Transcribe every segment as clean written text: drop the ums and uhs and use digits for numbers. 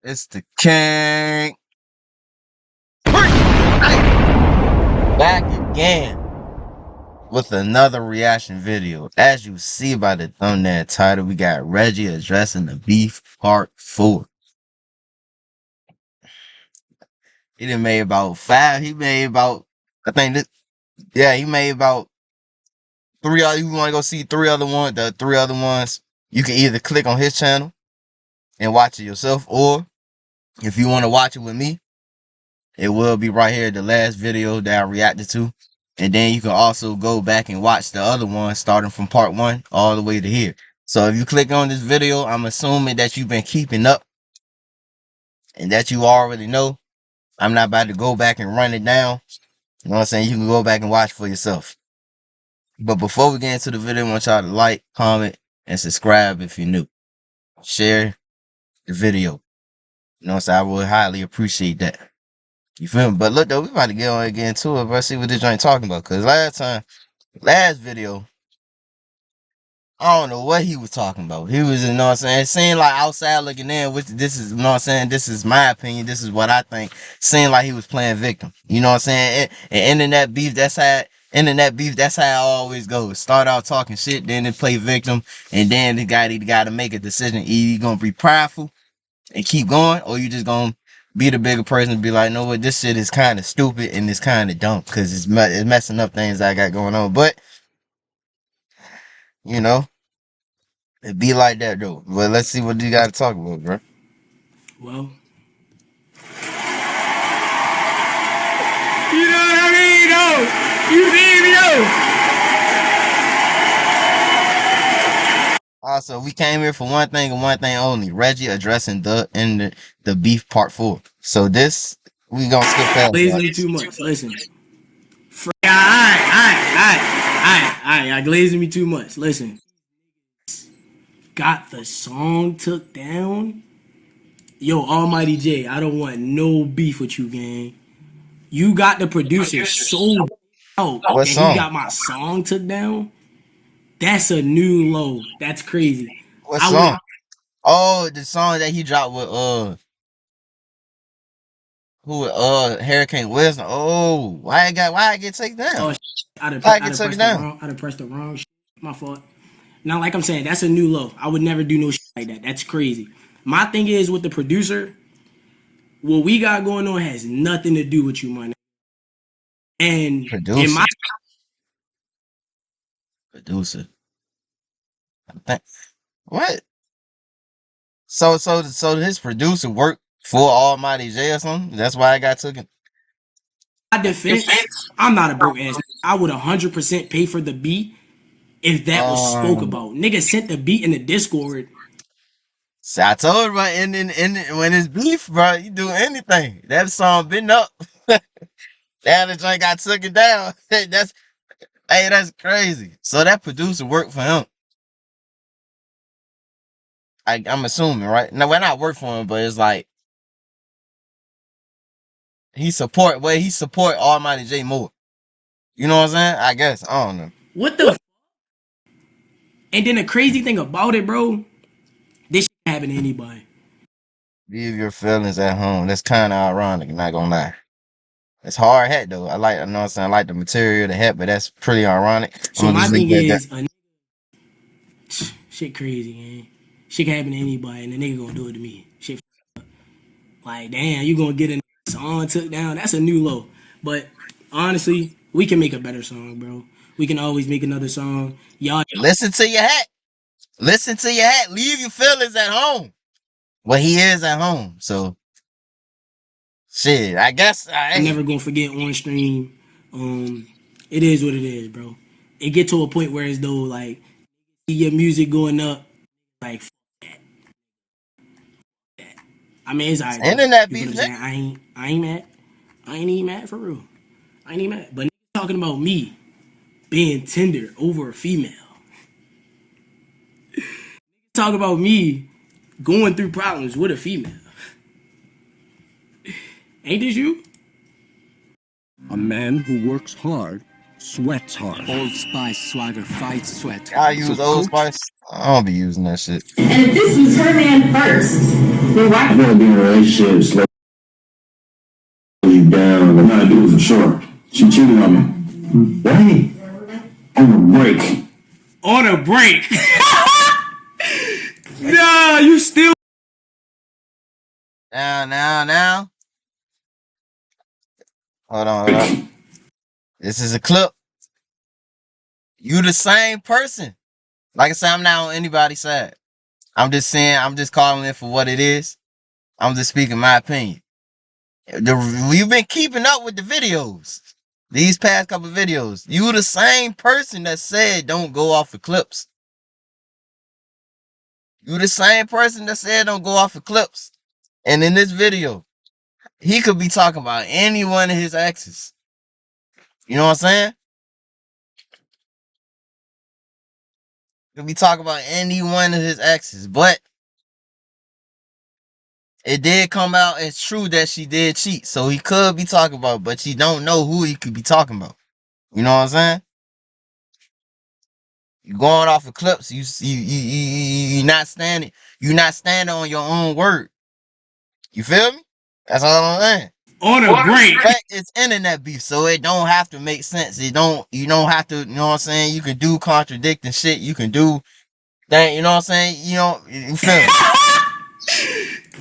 It's the king. Back again with another reaction video. As you see by the thumbnail title, we got Reggie addressing the beef part 4. He done made about 5. He made about, I think this, yeah, he made about 3 other. You want to go see 3 other ones? The 3 other ones, you can either click on his channel and watch it yourself, or if you want to watch it with me, it will be right here, the last video that I reacted to. And then you can also go back and watch the other one starting from part 1 all the way to here. So if you click on this video, I'm assuming that you've been keeping up and that you already know. I'm not about to go back and run it down. You know what I'm saying? You can go back and watch for yourself. But before we get into the video, I want y'all to like, comment, and subscribe if you're new. Share the video. You know what I'm saying? I would highly appreciate that. You feel me? But look though, we about to get on again into it, bro. See what this joint talking about. Cause last video, I don't know what he was talking about. He was, you know what I'm saying? It seemed like outside looking in, which this is, you know what I'm saying? This is my opinion. This is what I think. Seemed like he was playing victim. You know what I'm saying? And internet beef, that's how it always goes. Start out talking shit, then they play victim, and then the guy got to make a decision. Either you gonna be prideful and keep going, or you just gonna be the bigger person and be like, no, what, this shit is kind of stupid and it's kind of dumb because it's messing up things I got going on. But you know, it be like that though. But let's see what you got to talk about, bro. Well, you know what I mean, though. You feel me, though. Also, we came here for one thing and one thing only: Reggie addressing the beef part 4. So this we gonna skip past. Glazing me too much. Listen. Alright. Y'all glazing me too much. Listen. Got the song took down. Yo, Almighty J, I don't want no beef with you, gang. You got the producer sold out What and song? he got my song took down. That's a new low. That's crazy. What song? Oh, the song that he dropped with Hurricane Wisdom. Oh, why I get taken down? Oh, I pressed the wrong shit. My fault. Now, like I'm saying, that's a new low. I would never do no shit like that. That's crazy. My thing is with the producer, what we got going on has nothing to do with you, man. And producer. in my producer. What? So his producer worked for Almighty J or something? That's why I got taken. my defense, I'm not a broke ass. I would 100% pay for the beat if that was spoke about. Nigga sent the beat in the Discord. See, I told you, bro, and when it's beef, bro, you do anything. That song been up. That joint got taken down. That's crazy. So that producer worked for him. I'm assuming, right? No, well, not work for him, but it's like he support Almighty J more. You know what I'm saying? I guess. I don't know. What the And then the crazy thing about it, bro, this shit can happen to anybody. Leave your feelings at home. That's kind of ironic, not gonna lie. It's hard hat though. I know what I'm saying, I like the material of the hat, but that's pretty ironic. So my thing is, shit crazy, man. Shit can happen to anybody, and the nigga gonna do it to me. Shit, like damn, you gonna get a song took down? That's a new low. But honestly, we can make a better song, bro. We can always make another song. Y'all listen to your hat. Listen to your hat. Leave your feelings at home. Well, he is at home, so shit. I guess I'm never gonna forget on stream. It is what it is, bro. It get to a point where it's though like see your music going up, like that. I mean, it's alright. Internet beef. beef. I ain't mad. I ain't even mad for real. I ain't even mad. But talking about me being tender over a female. Talk about me going through problems with a female. Ain't this you? A man who works hard Sweats hard. Old Spice swagger fights sweat. I use Old Spice. I don't be using that shit. And if this was her man first, then why? I'm gonna be in a relationship, slow you down. I'm not do it for sure. She cheated on me. Why? On a break. On a break. Nah, you still. Now. Hold on. This is a clip. You the same person. Like I said, I'm not on anybody's side. I'm just saying, I'm just calling it for what it is. I'm just speaking my opinion. We've been keeping up with the videos. These past couple videos. You the same person that said don't go off the clips. You the same person that said don't go off the clips. And in this video, he could be talking about any one of his exes. You know what I'm saying? He could be talking about any one of his exes. But it did come out as true that she did cheat. So he could be talking about, but you don't know who he could be talking about. You know what I'm saying? You going off of clips, you not standing, you not standing on your own word. You feel me? That's all I'm saying. On a break. Fact, it's internet beef, so it don't have to make sense. You don't have to, you know what I'm saying? You can do contradicting shit. You can do that, you know what I'm saying? You feel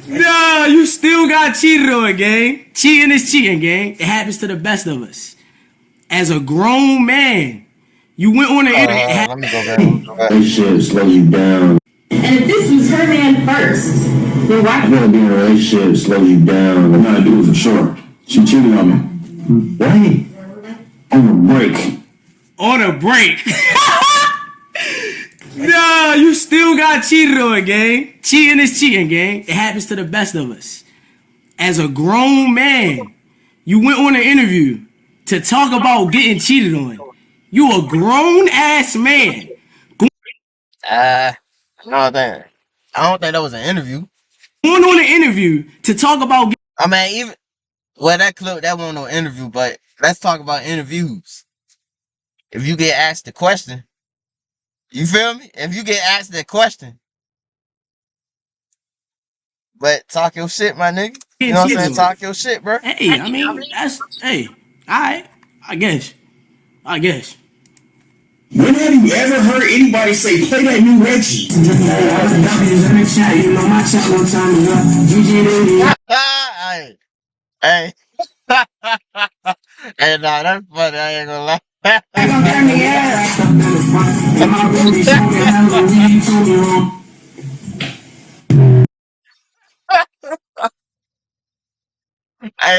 me? Nah, you still got cheated on, gang. Cheating is cheating, gang. It happens to the best of us. As a grown man, you went on the internet. Let me go back. Relationship slow you down. And if this was her man first, then why? I'm gonna be in a relationship, slow you down. I'm not do it for sure. She cheated on me. Why? On a break. On a break. Nah, you still got cheated on, gang. Cheating is cheating, gang. It happens to the best of us. As a grown man, you went on an interview to talk about getting cheated on. You a grown ass man. I don't think that was an interview. Going on an interview to talk about. I mean, that clip, that wasn't no interview, but let's talk about interviews. If you get asked the question, you feel me? If you get asked that question, but talk your shit, my nigga. You know what I'm saying? Talk your shit, bro. Hey, I mean, that's, hey, alright, I guess. When have you ever heard anybody say, play that new Reggie? Hey. Hey, nah, that's funny. I ain't gonna lie. Hey,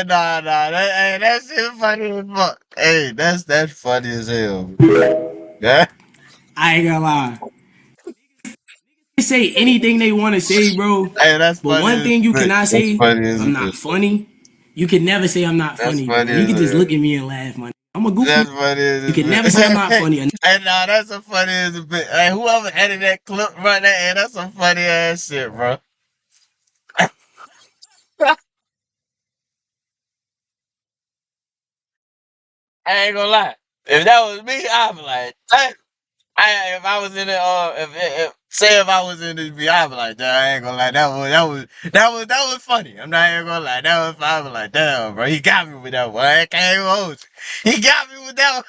nah, that shit funny as fuck. Hey, that's funny as hell. Yeah. I ain't gonna lie. They say anything they want to say, bro. Hey, that's but funny. One thing you cannot say, I'm not bit. funny. You can never say I'm not funny, bro. You can just look at me and laugh, man. I'm a goofy. That's funny as You can never say I'm not funny. Hey, nah, that's a funny as a bit. Hey, whoever edited that clip right there, hey, that's some funny ass shit, bro. I ain't gonna lie. If that was me, I'd be like, if I was in it, if I was in this, I'd be like, damn, I ain't gonna lie, that was funny. I'm not even gonna lie, I was like, damn, bro, he got me with that one. I can't even hold you. He got me with that one.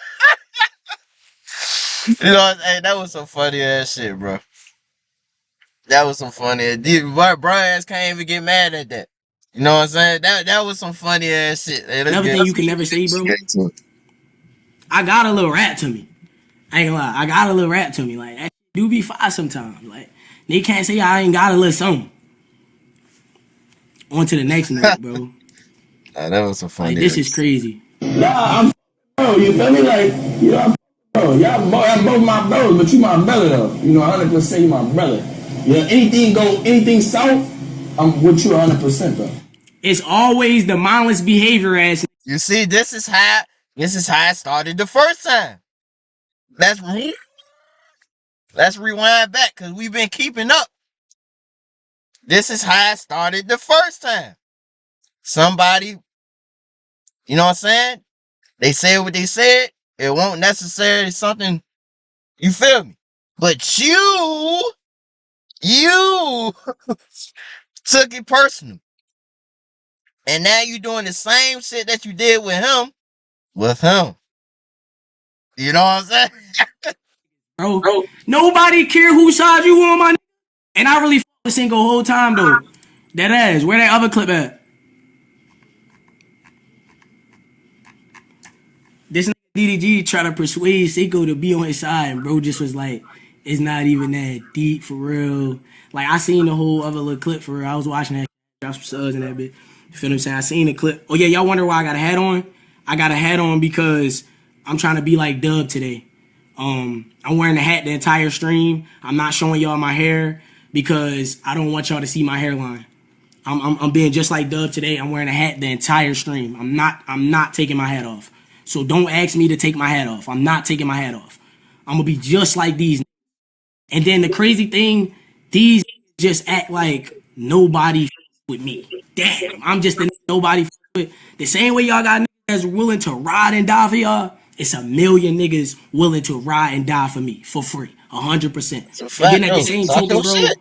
You know, hey, that was some funny ass shit, bro. That was some funny ass. Bro ass can't even get mad at that. You know what I'm saying? That was some funny ass shit. Hey, Another thing you can never say, bro. I got a little rap to me. I ain't gonna lie. I got a little rap to me. Like, that do be fire sometimes. Like, they can't say I ain't got a little something. On to the next note, bro. That was some funny. Like, this is crazy. Nah, I'm bro. You feel me? Like, you know, bro. Y'all both my bros, but you my brother though. You know, 100% you my brother. You know, anything south, I'm with you 100% though. It's always the mindless behavior ass. You see, this is how it started the first time. Let's rewind back because we've been keeping up. This is how it started the first time. Somebody, you know what I'm saying? They said what they said. It won't necessarily something, you feel me? But you took it personal. And now you doing the same shit that you did with him. You know what I'm saying? bro. Nobody care who side you on, my. And I really the single whole time though. That ass. Where that other clip at? This DDG try to persuade Seiko to be on his side, and bro just was like, it's not even that deep for real. Like I seen the whole other little clip for real. I was watching that, got some subs and that bit. You feel what I'm saying? I seen the clip. Oh yeah, y'all wonder why I got a hat on? I got a hat on because I'm trying to be like Dub today. I'm wearing the hat the entire stream. I'm not showing y'all my hair because I don't want y'all to see my hairline. I'm being just like Dub today. I'm wearing a hat the entire stream. I'm not taking my hat off. So don't ask me to take my hat off. I'm not taking my hat off. I'm gonna be just like these. And then the crazy thing, these just act like nobody with me. Damn, I'm just the nobody with. The same way y'all got niggas that's willing to ride and die for y'all, it's a million niggas willing to ride and die for me for free, 100%. It's a And then fact, at the though. same Talk token, your bro, shit.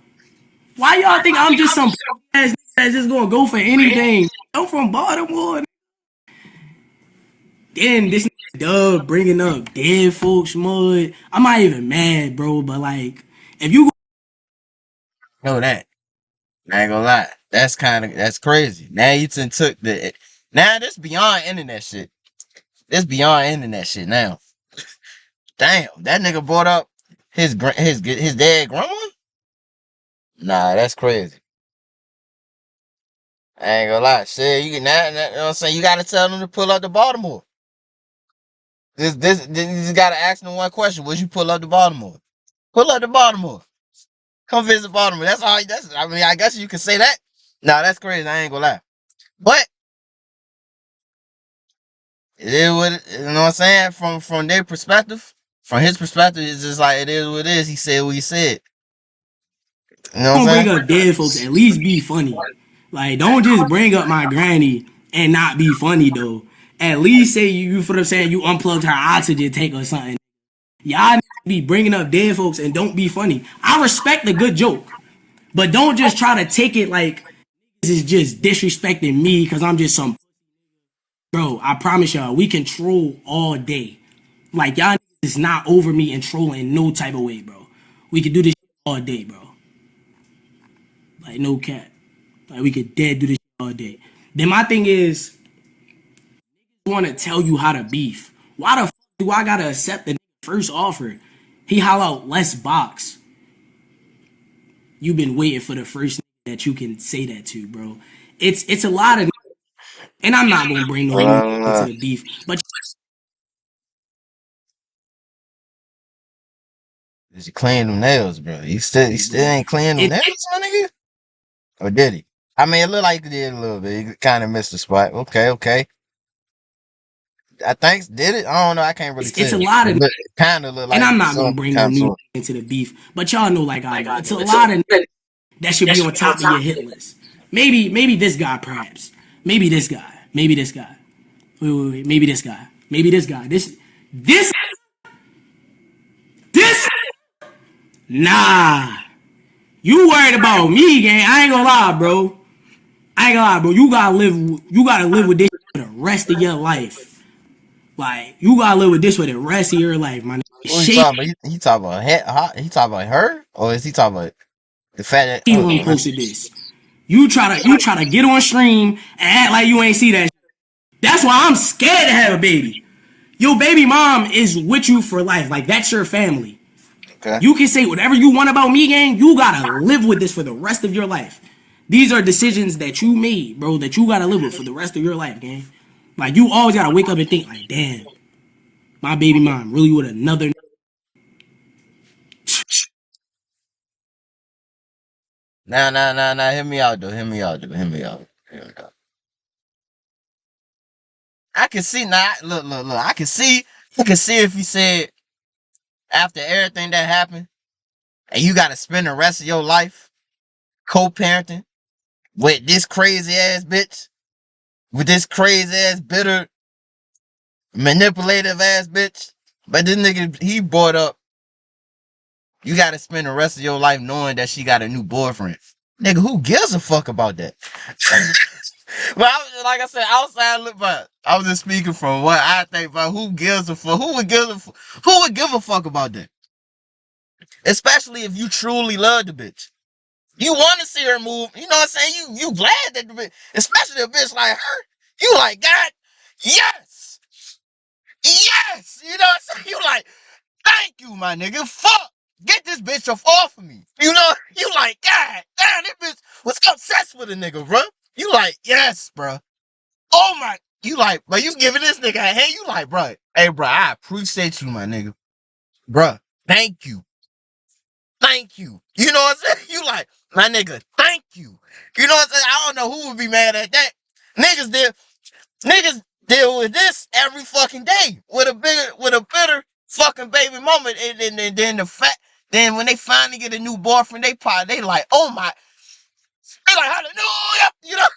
why y'all think I'm just some ass nigga that's just gonna go for anything? I'm from Baltimore. Then this Dub bringing up dead folks mud. I'm not even mad, bro. But like, if you Know that. I ain't gonna lie. That's crazy. Now you took the. Now this beyond internet shit. This beyond internet shit now. Damn, that nigga brought up his dad grandma? Nah, that's crazy. I ain't gonna lie. Shit, you know what I'm saying? You gotta tell them to pull up to Baltimore. You just gotta ask them one question. Would you pull up to Baltimore? Pull up to Baltimore. Come visit Baltimore. That's all. I mean, I guess you can say that. Nah, that's crazy. I ain't gonna lie. But it is what you know what I'm saying. From their perspective, from his perspective, it's just like it is what it is. He said what he said. You know what gonna I'm bring saying? up dead folks, at least be funny. Like, don't just bring up my granny and not be funny though. At least say you for the saying you unplugged her oxygen tank or something. Y'all be bringing up dead folks and don't be funny. I respect the good joke, but don't just try to take it like this is just disrespecting me because I'm just some bro. I promise y'all, we can troll all day. Like y'all is not over me and trolling no type of way, bro. We could do this all day, bro. Like no cap. Like we could dead do this all day. Then my thing is, I want to tell you how to beef. Why the fuck do I gotta accept the first offer? He holla out, let's box. You've been waiting for the first that you can say that to, bro. It's a lot of, and I'm not gonna bring no new into Uh, the beef, but did you clean them nails, bro? You still bro, ain't clean them it nails, my nigga? Or did he? I mean, it looked like he did a little bit. He kind of missed the spot. Okay. I think did it. I don't know. I can't really it's tell. a lot of, It kind of looked and like he I'm did not gonna some bring no kind of new sort. into the beef, but y'all know like I know. It's a lot of that should be on top of your hit list. Maybe this guy, perhaps. Maybe this guy. Maybe this guy. Wait. Maybe this guy. Maybe this guy. This. Nah. You worried about me, gang? I ain't gonna lie, bro. I ain't gonna lie, bro. You gotta live. You gotta live with this for the rest of your life. Like you gotta live with this for the rest of your life, man. Who he Shade talking about? He talking about he talking about her, or is he talking about the fact that? room posted this. You try to get on stream and act like you ain't see that. That's why I'm scared to have a baby. Your baby mom is with you for life. Like that's your family. Okay. You can say whatever you want about me, gang. You gotta live with this for the rest of your life. These are decisions that you made, bro, that you gotta live with for the rest of your life, gang. Like you always gotta wake up and think, like, damn, my baby mom really with another. Nah. Hear me out, though. Hear me out. I can see now. Look. I can see if he said after everything that happened, and you got to spend the rest of your life co-parenting with this crazy ass bitch, with this crazy ass bitter manipulative ass bitch. But this nigga, he brought up, you gotta spend the rest of your life knowing that she got a new boyfriend. Nigga, who gives a fuck about that? But like I said, outside look, but I was just speaking from what I think about who gives a fuck. Who would give a fuck about that? Especially if you truly love the bitch. You want to see her move. You know what I'm saying? You glad that the bitch, especially a bitch like her, you like, God, yes. Yes. You know what I'm saying? You like, thank you, my nigga. Fuck. Get this bitch off of me. You know, you like, God damn, this bitch was obsessed with a nigga, bro. You like, yes, bro. Oh my, you like, but you giving this nigga a hand. You like, bro, hey, bro, I appreciate you, my nigga. Bro, thank you. Thank you. You know what I'm saying? You like, my nigga, thank you. You know what I'm saying? I don't know who would be mad at that. Niggas deal with this every fucking day with a bitter fucking baby mama. And then the fact, then when they finally get a new boyfriend, they like, oh my, they like, hallelujah. You know,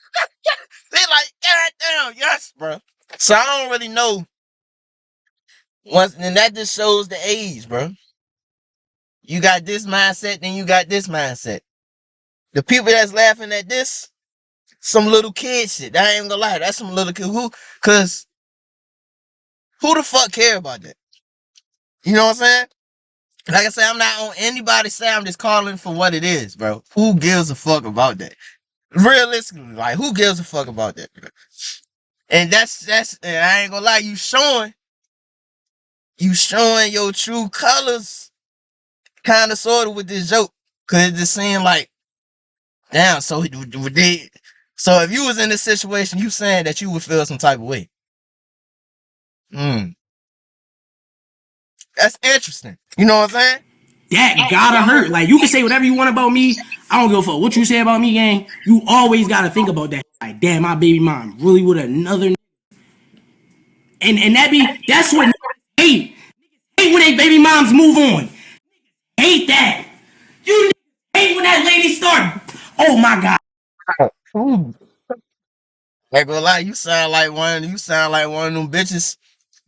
they like, God damn, yes, bro. So I don't really know. And that just shows the age, bro. You got this mindset, then you got this mindset. The people that's laughing at this, some little kid shit. I ain't gonna lie, that's some little kid cause who the fuck care about that? You know what I'm saying? Like I said, I'm not on anybody's side. I'm just calling for what it is, bro. Who gives a fuck about that? Realistically, like who gives a fuck about that, bro? And and I ain't gonna lie, you showing your true colors, kind of sort of with this joke, cause it just seemed like, damn. So if you was in this situation, you saying that you would feel some type of way. Hmm. That's interesting. You know what I'm saying? That gotta hurt. Like, you can say whatever you want about me. I don't give a fuck what you say about me, gang. You always gotta think about that. Like, damn, my baby mom really with another. And that's what hate. Hate when they baby moms move on. Hate that. You hate when that lady start. Oh my god. Ooh. Ain't gonna lie, you sound like one of them bitches.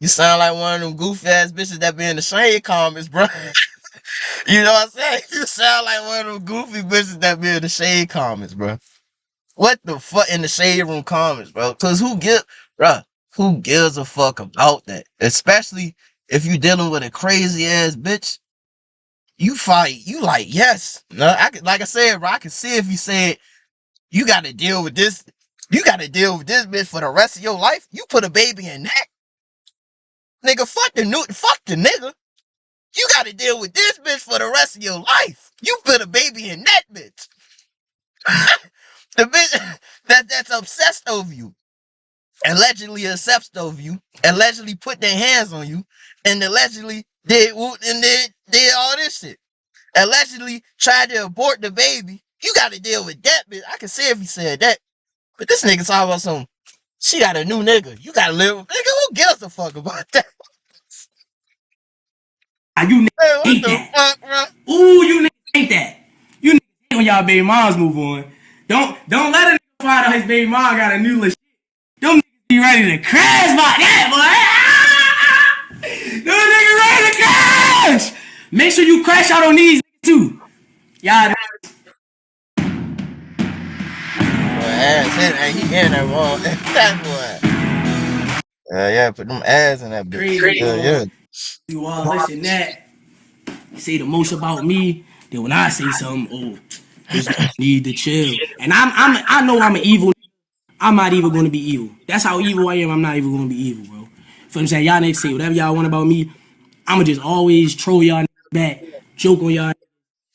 You sound like one of them goofy ass bitches that be in the shade comments, bro. You know what I'm saying? You sound like one of them goofy bitches that be in the shade comments, bro. What the fuck in the shade room comments, bro? Cause who gives a fuck about that? Especially if you dealing with a crazy ass bitch. You fight, you like, yes. No, like I said, bro, I can see if you said you gotta deal with this, you gotta deal with this bitch for the rest of your life. You put a baby in that. Nigga, fuck the nigga. You gotta deal with this bitch for the rest of your life. You put a baby in that bitch. The bitch that's obsessed over you, allegedly obsessed over you, allegedly put their hands on you, and allegedly did all this shit. Allegedly tried to abort the baby. You gotta deal with that bitch. I can see if he said that. But this nigga talking about some, she got a new nigga. You gotta live with, nigga, who gives a fuck about that? You Hey, what hate the that. fuck, bro? Ooh, you hate that. You hate when y'all baby moms move on. Don't let a nigga find out his baby mom got a new list. Them niggas be ready to crash by that, boy. Them niggas ready to crash. Make sure you crash out on these too. Y'all. Boy, ass hit, hey, he in that wrong. That boy. Yeah, put them ass in that bitch. Crazy, Yeah, bro. yeah. You all listen that. Say the most about me. Then when I say something, oh, this need to chill. And I know I'm an evil. I'm not even going to be evil. That's how evil I am. I'm not even going to be evil, bro. So I'm saying, y'all niggas say whatever y'all want about me. I'ma just always troll y'all back, joke on y'all,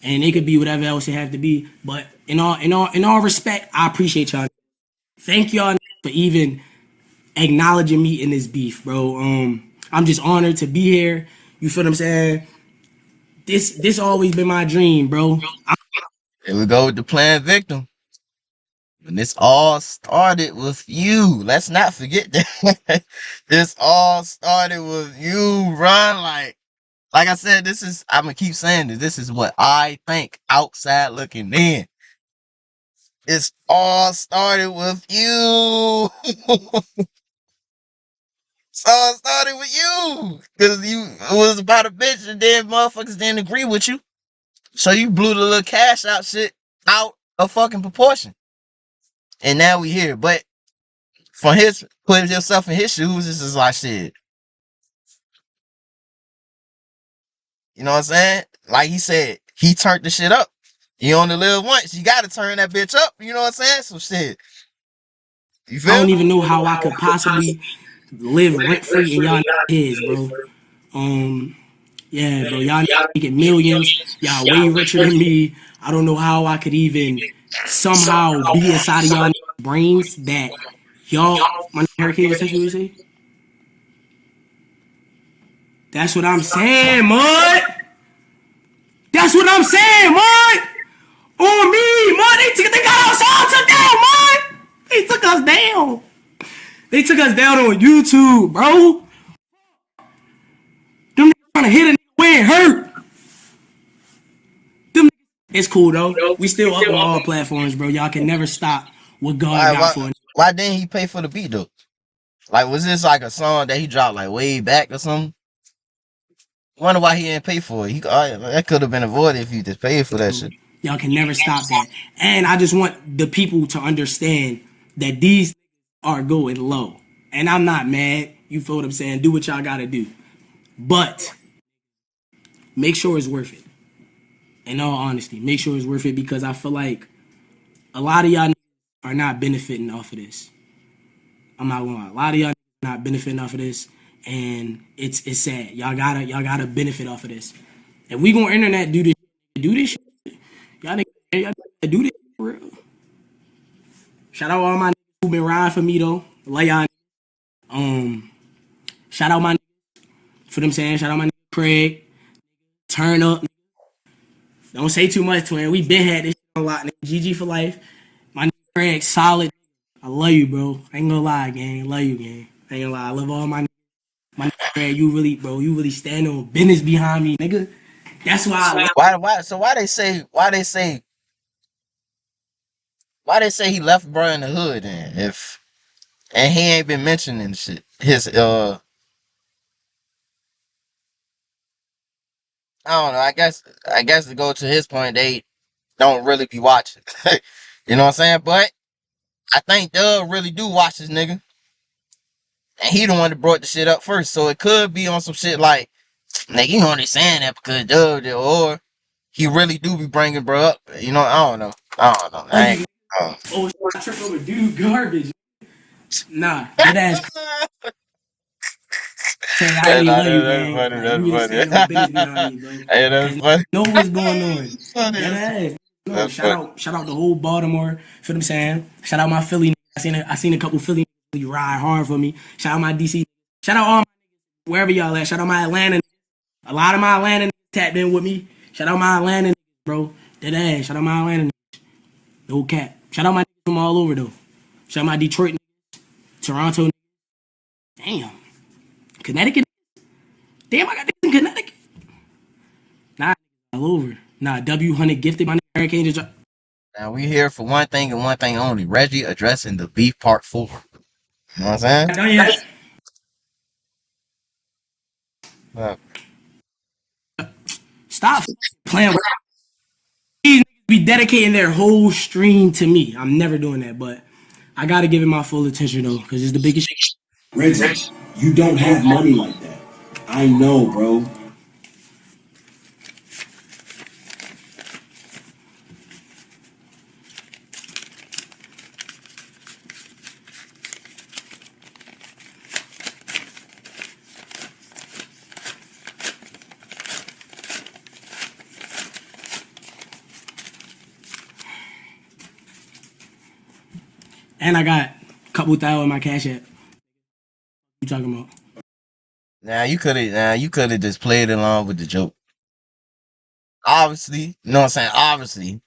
and it could be whatever else it have to be. But in all respect, I appreciate y'all. Thank y'all for even acknowledging me in this beef, bro. I'm just honored to be here. You feel what I'm saying? This always been my dream, bro. Here we go with the planned victim. And this all started with you. Let's not forget that. This all started with you, run. Like I said, I'm gonna keep saying this. This is what I think outside looking in. It's all started with you. So I started with you. Cause it was about a bitch and then motherfuckers didn't agree with you. So you blew the little cash out shit out of fucking proportion. And now we here. But for putting yourself in his shoes, this is like shit. You know what I'm saying? Like he said, he turned the shit up. You only live once. You gotta turn that bitch up. You know what I'm saying? So shit. You I feel don't me? even know how I could possibly live rent free in y'all heads, bro. Yeah, bro. Y'all making millions. Y'all way richer than me. I don't know how I could even somehow be inside of y'all brains that y'all. My hurricane just text me. What you say? That's what I'm saying, mud. That's what I'm saying, mud. On me, mud. They got us all took down, mud. They took us down. They took us down on YouTube, bro. Them niggas trying to hit a nigga where it hurt. Them It's cool though. We still up on all platforms, bro. Y'all can never stop what God Why, got why, for us. why didn't he pay for the beat though? Like, was this like a song that he dropped like way back or something? Wonder why he didn't pay for it. That could have been avoided if he just paid for that shit. Y'all can never stop that. And I just want the people to understand that these are going low. And I'm not mad. You feel what I'm saying? Do what y'all gotta do. But make sure it's worth it. In all honesty, make sure it's worth it because I feel like a lot of y'all are not benefiting off of this. I'm not gonna lie. A lot of y'all not benefiting off of this. And it's sad. Y'all gotta benefit off of this. If we gonna internet do this shit, y'all do this for real. Shout out all my niggas who been riding for me though. Lay y'all. Shout out my for them saying. Shout out my nigga Craig. Turn up. Don't say too much, twin. We been had this shit a lot. GG for life. My nigga Craig, solid. I love you, bro. I ain't gonna lie, gang. I love you, gang. I ain't gonna lie. I love all my nigga Craig. You really stand on business behind me, nigga. That's why I love. Why they say he left bro in the hood then and he ain't been mentioning shit. I don't know. I guess to go to his point, they don't really be watching. You know what I'm saying? But I think Doug really do watch this nigga. And he the one that brought the shit up first. So it could be on some shit like, nigga, you only saying that because Doug did, or he really do be bringing bro up. You know, I don't know. I don't know. All I ain't. these oh I trip over dude garbage. Nah, that ass Craig, I Hey, really nah, love you, that's gang. funny. Like you That's really stand on business behind funny. me, bro. Hey, Cause that's you funny. know what's going on. It's funny. That It's ass. No, That's funny. shout out the whole Baltimore. Feel what I'm saying? Shout out my Philly. I seen a couple Philly ride hard for me. Shout out my DC. Shout out all my wherever y'all at. Shout out my Atlanta. A lot of my Atlanta tapped in with me. Shout out my Atlanta, bro. That ass. Shout out my Atlanta. No cap. Shout out my from all over though. Shout out my Detroit, Toronto. Damn. Connecticut. Damn, I got this in Connecticut. Nah, all over. Nah, W100 gifted my Hurricane to drop. Now we here for one thing and one thing only. Reggie addressing the beef part 4. You know what I'm saying? Done yet? Uh, Stop playing with these niggas be dedicating their whole stream to me. I'm never doing that, but I gotta give it my full attention though, because it's the biggest. Reggie, you don't have money like that. I know, bro. And I got a couple thousand in my cash app. You talking about? now you could have just played along with the joke. Obviously, you know what I'm saying? Obviously,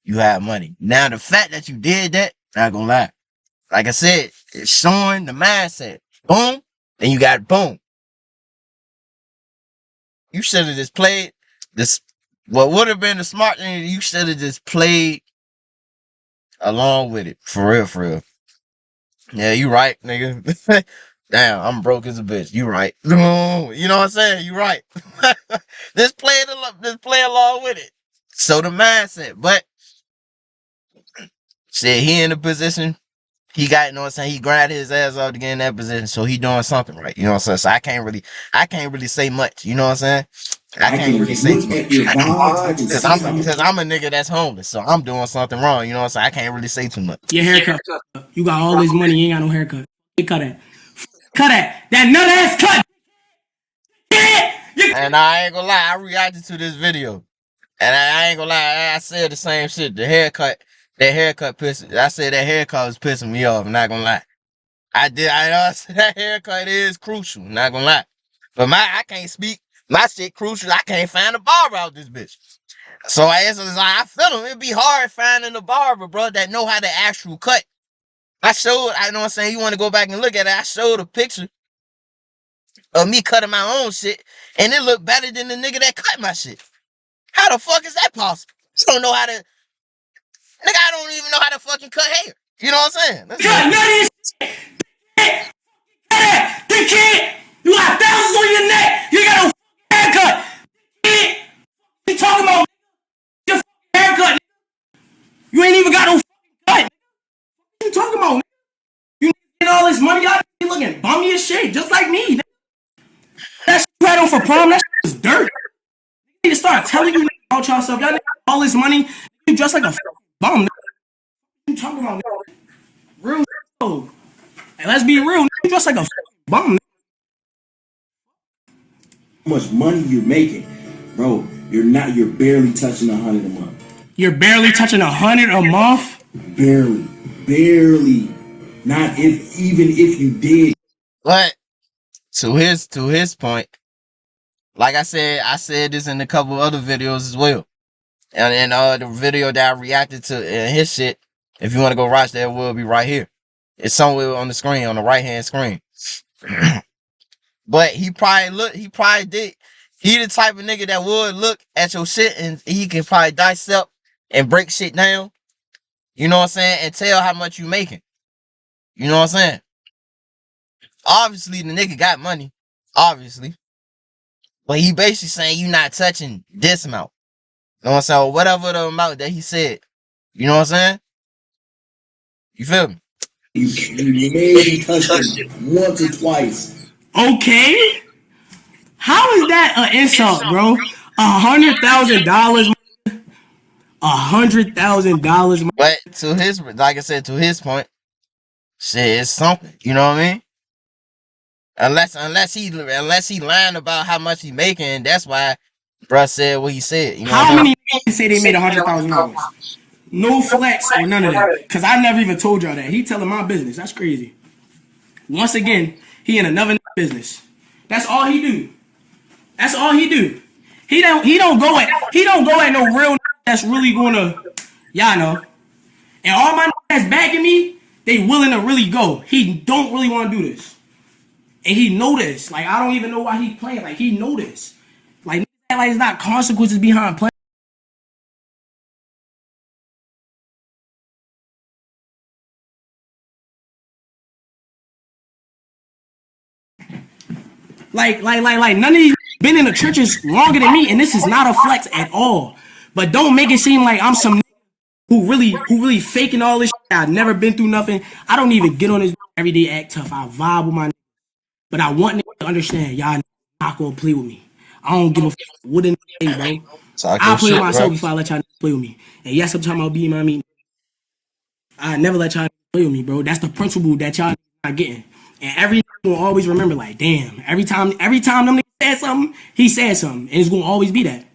you have money. Now the fact that you did that, not gonna lie. Like I said, it's showing the mindset. Boom, then you got boom. You should have just played this. What would have been the smart thing? You should have just played along with it. For real, for real. Yeah, you right, nigga. Damn, I'm broke as a bitch. You right. You know what I'm saying? You right. Just play along with it. So the mindset. But shit, he in a position. He got, you know what I'm saying? He grinded his ass off to get in that position. So he doing something right. You know what I'm saying? So I can't really say much. You know what I'm saying? I I can't can really say too look at much. your vibes. I can Cause see how I'm a nigga that's homeless. So I'm doing something wrong. You know what I'm saying? I can't really say too much. Your haircut. You got all this money, you ain't got no haircut. You cut that. Cut that. That nut ass cut. And I ain't gonna lie, I reacted to this video. And I ain't gonna lie, I said the same shit. That haircut I said that haircut was pissing me off, I'm not gonna lie. I know said that haircut is crucial, not gonna lie. But I can't speak. My shit crucial. I can't find a barber out this bitch. So I feel him. It'd be hard finding a barber, bro, that know how to actual cut. I know what I'm saying, you wanna go back and look at it. I showed a picture of me cutting my own shit, and it looked better than the nigga that cut my shit. How the fuck is that possible? I don't know how to, nigga, I don't even know how to fucking cut hair. You know what I'm saying? Cut nutty as the kid. You got thousands on your neck. You got no haircut. Kid. You talking about your haircut? You ain't even got no cut. What you talking about? You get all this money out here looking bummy as shit, just like me. That shit you had on for prom, that shit was dirt. You need to start telling you about yourself. Y'all all this money, you dress like a bum. What you talking about? Real. Hey, let's be real. You dress like a bum. how much money you're making, bro. You're barely touching 100 a month. You're barely touching 100 a month. Barely. Not even if you did. But to his point, like I said this in a couple other videos as well. And the video that I reacted to his shit, if you want to go watch that, will be right here. It's somewhere on the screen, on the right hand screen. But he probably did. He the type of nigga that would look at your shit and he can probably dissect and break shit down. You know what I'm saying? And tell how much you making. You know what I'm saying? Obviously, the nigga got money. Obviously. But he basically saying you not touching this amount. You know what I'm saying? Or whatever the amount that he said. You know what I'm saying? You feel me? You maybe touched it once or twice. Okay. How is that an insult, bro? $100,000. $100,000. But to his, like I said, to his point, shit, it's something. You know what I mean? Unless he lying about how much he making, that's why bruh said what he said. You know what How I mean? many say they made $100,000? No flex or none of that. Because I never even told y'all that. He telling my business. That's crazy. Once again, he in another business. That's all he do. That's all he do. He don't go at no real that's really gonna, y'all know. And all my that's backing me, they willing to really go. He don't really want to do this. And he know this. Like, I don't even know why he playing. Like, he know this. Like it's not consequences behind playing. Like none of these been in the churches longer than me, and this is not a flex at all. But don't make it seem like I'm some who really faking all this shit. I've never been through nothing. I don't even get on this everyday act tough. I vibe with my, but I want niggas to understand y'all not gonna play with me. I don't give a what in the day, bro. Talk I'll your play with shit, myself bro. before I let y'all play with me. And yes, I'm talking about being my meeting. I never let y'all play with me, bro. That's the principle that y'all not getting. And every will always remember, like, damn, every time them niggas said something, he said something. And it's gonna always be that.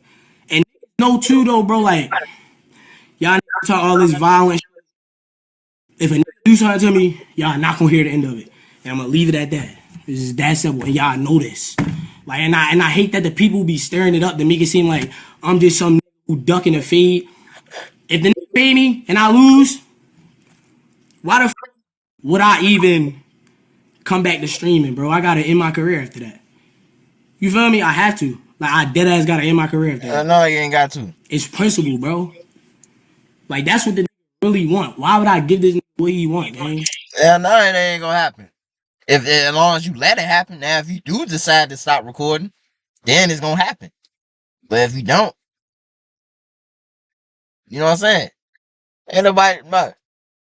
And no too though, bro, like, y'all talk all this violence. If a nigga do something to me, y'all not gonna hear the end of it. And I'm gonna leave it at that. It's just that simple. And y'all know this. Like, and I hate that the people be stirring it up to make it seem like I'm just some nigga who ducking a fade. If the nigga fade me and I lose, why the would I even come back to streaming, bro? I gotta end my career after that. You feel me? I have to. Like, I dead ass gotta end my career after that. No, you ain't got to. It's principle, bro. Like, that's what the really want. Why would I give this what he want, man? Yeah, no, it ain't gonna happen. If as long as you let it happen. Now, if you do decide to stop recording, then it's gonna happen. But if you don't, you know what I'm saying? Ain't nobody.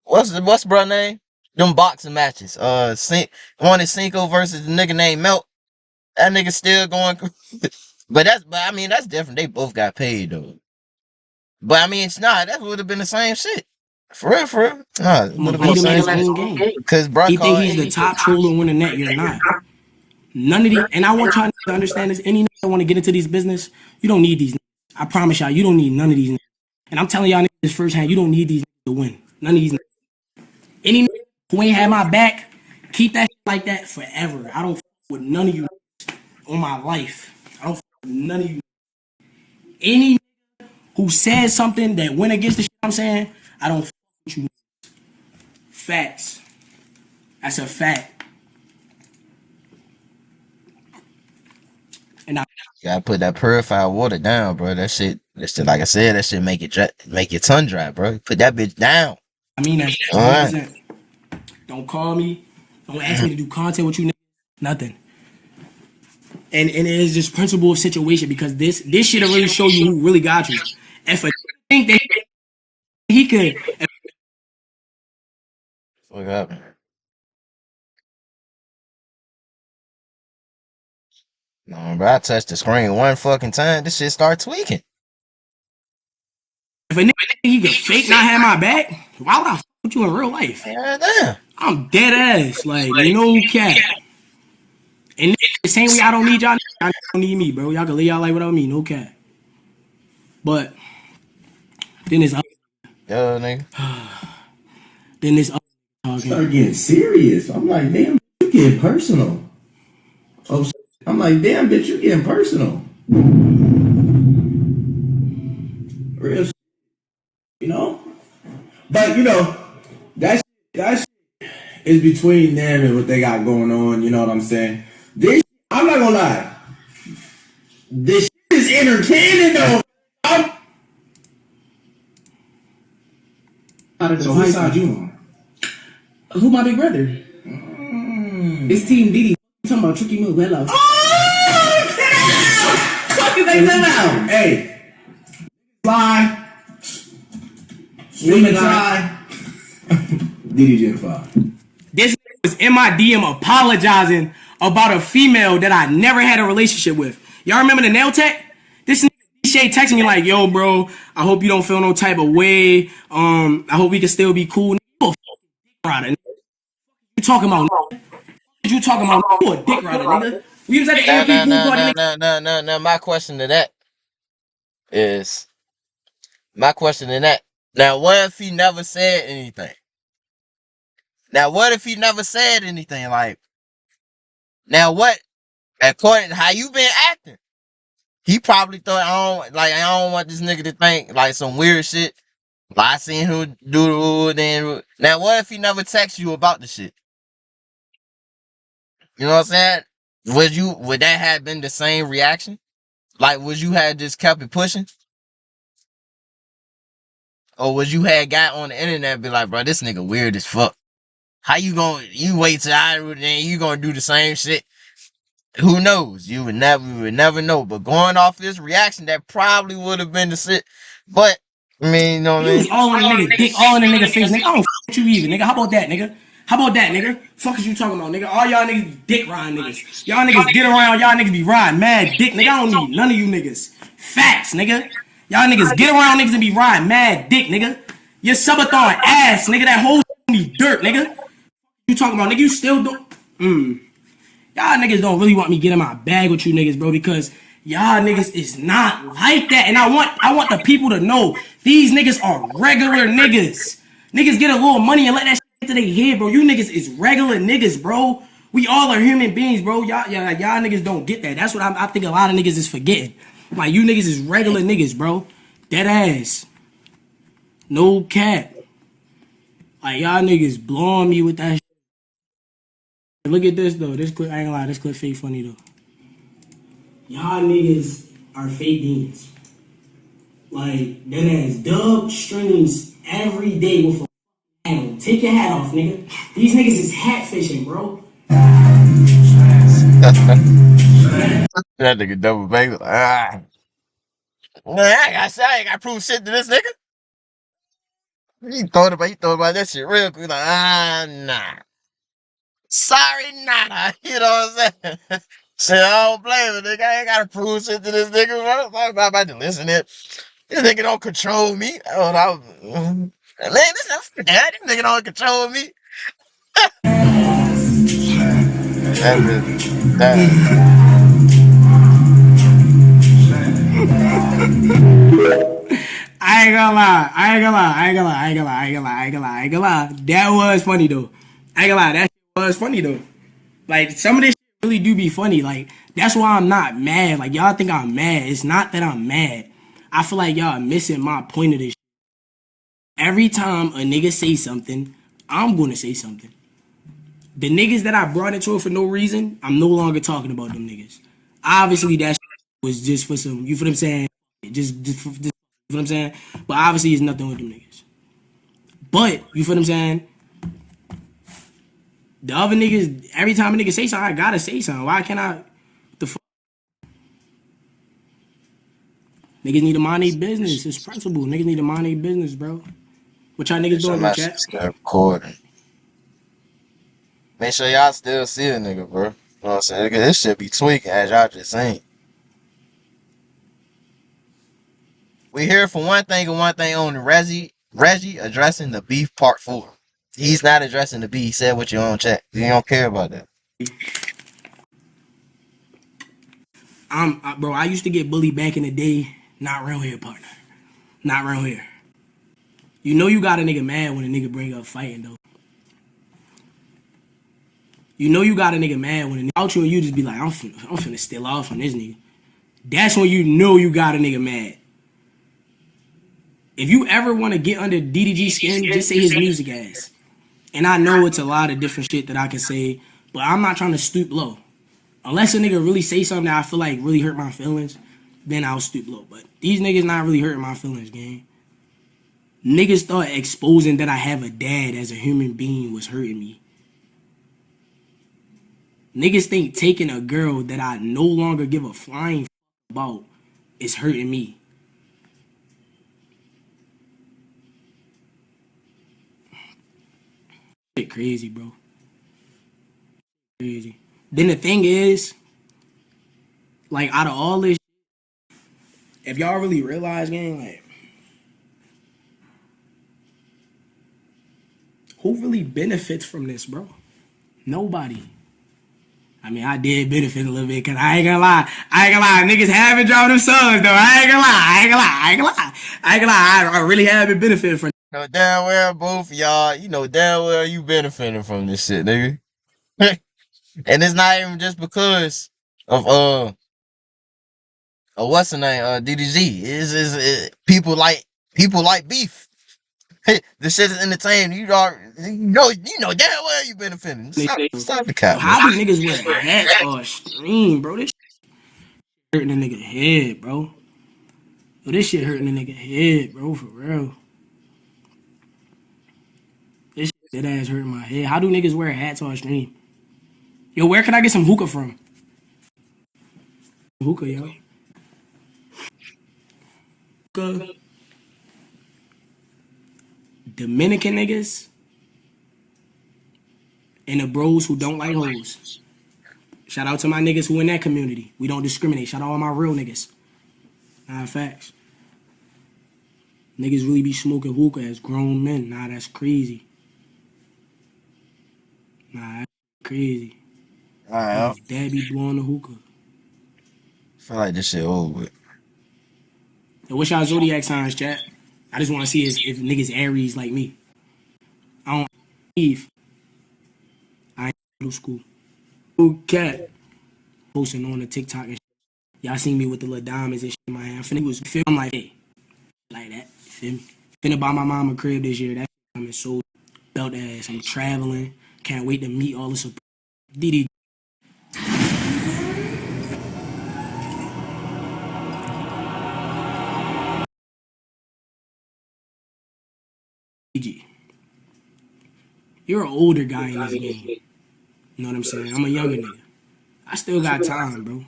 What's bro name? Them boxing matches. One is Cinco versus the nigga named Melt. That nigga still going. But I mean that's different. They both got paid though. But I mean it's not. That would have been the same shit. For real, for real. Nah, it I'm would gonna have been the beat him at same his shit. own game. Cause bro He think called. he's the top troller on the net. You're not. None of the, and I want y'all to understand this. Any nigga that want to get into these business, you don't need these niggas. I promise y'all, you don't need none of these niggas. And I'm telling y'all niggas this firsthand, you don't need these niggas to win. None of these niggas. Any nigga who ain't had my back, keep that shit like that forever. I don't fuck with none of you on my life. I don't fuck with none of you. Any who says something that went against the shit I'm saying, I don't fuck with you. Facts. That's a fact. And I Gotta put that purified water down, bro. That shit, like I said, that shit make your tongue dry, bro. Put that bitch down. mean that All right. 100%. Don't call me. Don't ask me to do content with you. Nothing. And it is just principle of situation because this shit'll really show you who really got you. If a think that he could, What happened? No, bro. I touched the screen one fucking time. This shit start tweaking. if a nigga think he could fake not have my back, why would I fuck with you in real life? Yeah, damn. I'm dead ass, like no cap. And the same way I don't need y'all don't need me, bro. Y'all can live y'all life without me, no cap. But then it's Yo, nigga. then it's talking. Start getting serious. I'm like, damn, you getting personal. Oh, I'm like, damn, bitch, you getting personal. Real shit, you know? But, you know, that is between them and what they got going on, you know what I'm saying? This, I'm not gonna lie. This is entertaining, though. So whose side you on? Who my big brother? It's Team DD. You talking about Tricky Move? Hello. Fuck is they now? Hey, fly, swing and try. DDG 5. This was in my DM apologizing about a female that I never had a relationship with. Y'all remember the nail tech? This nigga Shay texting me like, "Yo, bro, I hope you don't feel no type of way. I hope we can still be cool." You a dick rider. You talking about? You talking about? You a dick rider, nigga? We was at the AMP pool party. No. My question to that is Now, what if he never said anything? Like, now what? According to how you been acting, he probably thought I don't want this nigga to think like some weird shit. Like I seen him do then. Now what if he never text you about the shit? You know what I'm saying? Would that have been the same reaction? Like would you have just kept it pushing? Or would you have got on the internet and be like, bro, this nigga weird as fuck. How you wait till then you gonna do the same shit? Who knows? We would never know. But going off this reaction, that probably would have been the shit. But I mean, you know what I You mean? was all in the nigga dick, all in the nigga face, nigga. I don't fuck with you either, nigga. How about that, nigga? How about that, nigga? Fuck is you talking about, nigga? All y'all niggas dick riding niggas. Y'all niggas get around, y'all niggas be riding mad dick, nigga. I don't need none of you niggas. Facts, nigga. Y'all niggas get around niggas and be riding mad dick, nigga. Your subathon ass, nigga. That whole be dirt, nigga. You talking about, nigga? You still do? Y'all niggas don't really want me getting my bag with you niggas, bro, because y'all niggas is not like that. And I want the people to know these niggas are regular niggas. Niggas get a little money and let that shit get to their head, bro. You niggas is regular niggas, bro. We all are human beings, bro. Y'all niggas don't get that. That's what I think a lot of niggas is forgetting. Like, you niggas is regular niggas, bro. Dead ass. No cap. Like, y'all niggas blowing me with that shit. Look at this though. This clip, I ain't gonna lie, this clip fake funny though. Y'all niggas are fake demons. Like, that ass dub streams every day with a hat on. Take your hat off, nigga. These niggas is hat fishing, bro. That nigga double back. Like, ah. Man, I ain't got prove shit to this nigga. He thought about that shit real quick. Like, nah. Sorry, nada. You know what I'm saying? Shit, I don't blame him, nigga. I ain't gotta prove shit to this nigga, bro. I'm about to listen to it. This nigga don't control me. Oh, man, this nigga don't control me. That is that. I ain't gonna lie. I ain't gonna lie. I ain't gonna lie. I ain't gonna lie. I ain't gonna lie. I ain't gonna lie. I ain't gonna lie. That was funny though. I ain't gonna lie. That shit was funny though. Like some of this shit really do be funny. Like that's why I'm not mad. Like y'all think I'm mad. It's not that I'm mad. I feel like y'all missing my point of this. Every time a nigga say something, I'm gonna say something. The niggas that I brought into it for no reason, I'm no longer talking about them niggas. Obviously, that was just for some. You feel what I'm saying? You feel what I'm saying? But obviously, it's nothing with them niggas. But you feel what I'm saying? The other niggas, every time a nigga say something, I gotta say something. Why can't I? The fuck? Niggas need to mind their business. It's principle. Niggas need to mind their business, bro. What y'all niggas Make sure doing though, my chat? shit's recording. Make sure y'all still see a nigga, bro. You know what I'm saying? Because this shit be tweaking, as y'all just saying. We here for one thing and one thing only. Reggie addressing the beef part 4. He's not addressing the beef. He said what you on chat. He don't care about that. Bro, I used to get bullied back in the day. Not around here, partner. Not around here. You know you got a nigga mad when a nigga bring up fighting though. You know you got a nigga mad when a nigga out you and you just be like, I'm finna steal off on this nigga. That's when you know you got a nigga mad. If you ever want to get under DDG skin, just say his music ass. And I know it's a lot of different shit that I can say, but I'm not trying to stoop low. Unless a nigga really say something that I feel like really hurt my feelings, then I'll stoop low. But these niggas not really hurting my feelings, gang. Niggas thought exposing that I have a dad as a human being was hurting me. Niggas think taking a girl that I no longer give a flying about is hurting me. Shit crazy, bro. Crazy. Then the thing is, like out of all this, if y'all really realize, gang, like who really benefits from this, bro? Nobody. I mean, I did benefit a little bit because I ain't gonna lie. Niggas haven't dropped them songs though. I ain't gonna lie. I really haven't benefited from. You know damn well both of y'all, you know damn well you benefiting from this shit, nigga. And it's not even just because of what's the name, DDG. People like beef. The shit is entertaining. You know damn well you benefiting. Stop the Yo, cap, man. how do niggas wear hats or stream, bro? This shit hurting a nigga head, bro. Yo, this shit hurting a nigga head, bro, for real. This shit dead ass hurting my head. How do niggas wear hats or stream? Yo, where can I get some hookah from? Hookah, yo. Hookah. Dominican niggas and the bros who don't like hoes. Shout out to my niggas who in that community. We don't discriminate. Shout out all my real niggas. Nah, facts. Niggas really be smoking hookah as grown men. Nah, that's crazy. Nah, that's crazy. Alright, Niggas dad be blowing the hookah. feel like this shit over with. Yo, what's y'all zodiac signs, chat? I just want to see if niggas Aries like me. I don't Eve. I ain't blue school. Blue cat posting on the TikTok and shit. Y'all seen me with the little diamonds and shit in my hand. Finna was feel I'm like, hey, like that. You feel me? Finna buy my mom a crib this year. That I'm so belt ass. I'm traveling. Can't wait to meet all the support. DDG. You're an older guy in this game. You know what I'm saying? I'm a younger nigga. I still got time, bro.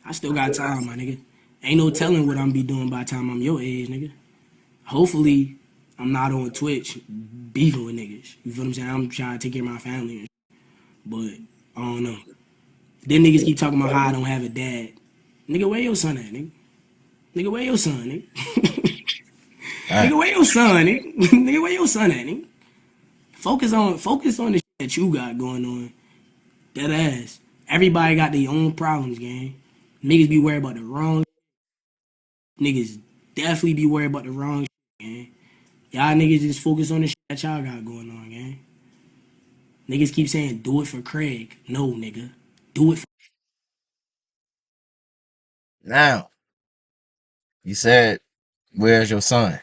I still got time, my nigga. Ain't no telling what I'm be doing by the time I'm your age, nigga. Hopefully, I'm not on Twitch beefing with niggas. You feel what I'm saying? I'm trying to take care of my family and shit. But I don't know. Them niggas keep talking about how I don't have a dad. Nigga, where your son at, nigga? Nigga, where your son, nigga? Nigga, where your son, nigga? Nigga, where your son at, nigga? Focus on the shit that you got going on. That ass. Everybody got their own problems, gang. Niggas be worried about the wrong. Niggas definitely be worried about the wrong shit, gang. Y'all niggas just focus on the shit that y'all got going on, gang. Niggas keep saying, do it for Craig. No, nigga. Do it for... Now, you said, where's your son?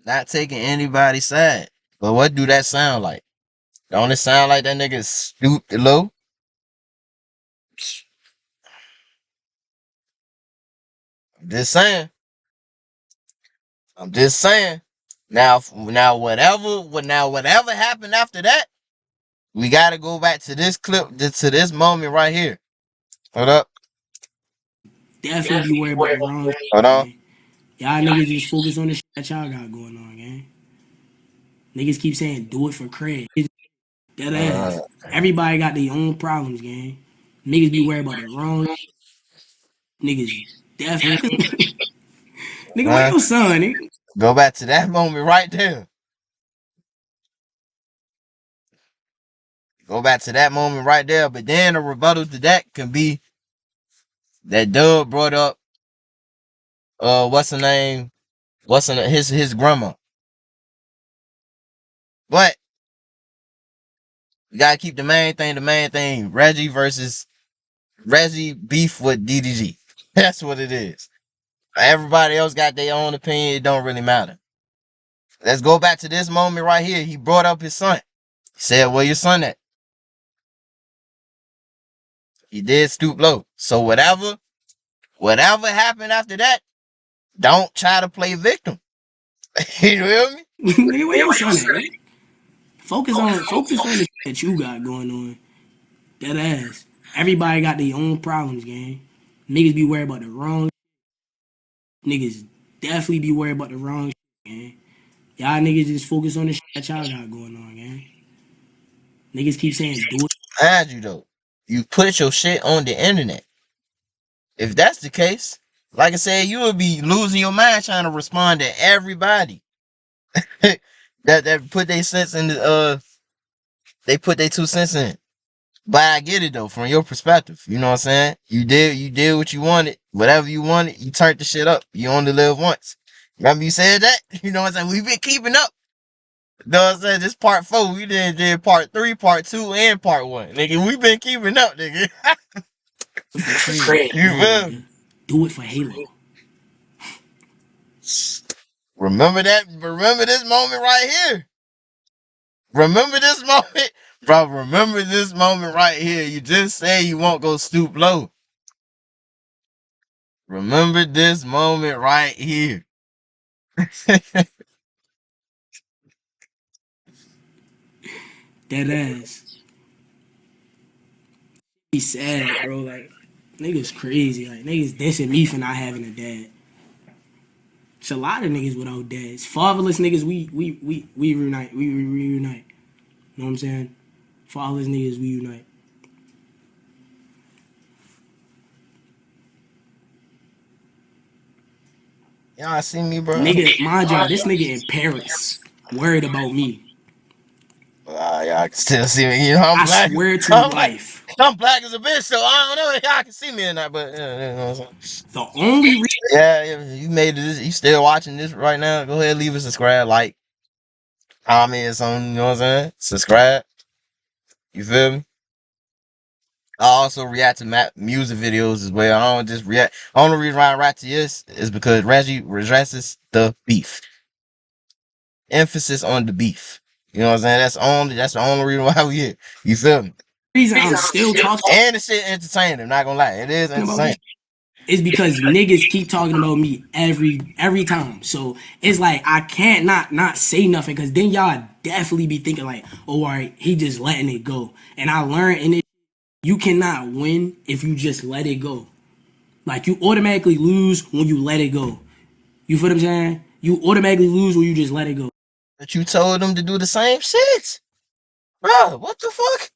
Not taking anybody's side. But what do that sound like? Don't it sound like that nigga stooped low? I'm just saying. I'm just saying. Now whatever happened after that, we gotta go back to this clip, to this moment right here. Hold up. Definitely be worried about the wrong shit, Hold on. gang. Y'all niggas just focus on the shit that y'all got going on, gang. Niggas keep saying, do it for Craig. That ass. Everybody got their own problems, gang. Niggas be worried about the wrong niggas. Definitely. Nigga, where your son, nigga? Go back to that moment right there. Go back to that moment right there. But then a rebuttal to that can be that Dub brought up what's her name? His grandma. But you gotta keep the main thing. Reggie beef with DDG. That's what it is. Everybody else got their own opinion. It don't really matter. Let's go back to this moment right here. He brought up his son. He said, where your son at? He did stoop low. So whatever happened after that, don't try to play victim. You feel me? Nigga, where your son at, nigga? Focus on the shit that you got going on. That ass. Everybody got their own problems, gang. Niggas be worried about the wrong. Niggas definitely be worried about the wrong shit, gang. Y'all niggas just focus on the shit that y'all got going on, gang. Niggas keep saying, do it. Mind you though, you put your shit on the internet. If that's the case, like I said, you would be losing your mind trying to respond to everybody that put their sense in the they put their 2 cents in. But I get it though, from your perspective. You know what I'm saying? You did what you wanted. Whatever you wanted, you turned the shit up. You only live once. Remember you said that? You know what I'm saying? We've been keeping up. You know what I'm saying? This part 4. We did part 3, part 2, and part 1. Nigga, we been keeping up, nigga. for Craig. You No, feel? nigga. Do it for Halo. Remember this moment right here. Remember this moment? Bro, remember this moment right here. You just say you won't go stoop low. Remember this moment right here. That ass. Be sad, bro. Like, niggas crazy. Like, niggas dissing me for not having a dad. It's a lot of niggas without dads. Fatherless niggas, we reunite. We reunite. Know what I'm saying? Fatherless niggas, we unite. Y'all see me, bro? Nigga, mind y'all, this nigga in Paris worried about me. Y'all can still see me. You know, I'm I black. swear to life. I'm black as a bitch, so I don't know if y'all can see me or not, but you know what I'm saying? The only reason Yeah, you made this. You still watching this right now? Go ahead, leave a subscribe, like, comment, or something. You know what I'm saying? Subscribe. You feel me? I also react to music videos as well. I don't just react. The only reason why I react to this is because Reggie redresses the beef. Emphasis on the beef. You know what I'm saying? That's the only reason why we here. You feel me? I'm still talking And the shit entertaining. I'm not gonna lie, it is about this entertaining. is because niggas keep talking about me every time. So it's like I can't not say nothing because then y'all definitely be thinking like, oh, all right, he just letting it go. And I learned in it, you cannot win if you just let it go. Like you automatically lose when you let it go. You feel what I'm saying? You automatically lose when you just let it go. But you told them to do the same shit. Bro, what the fuck?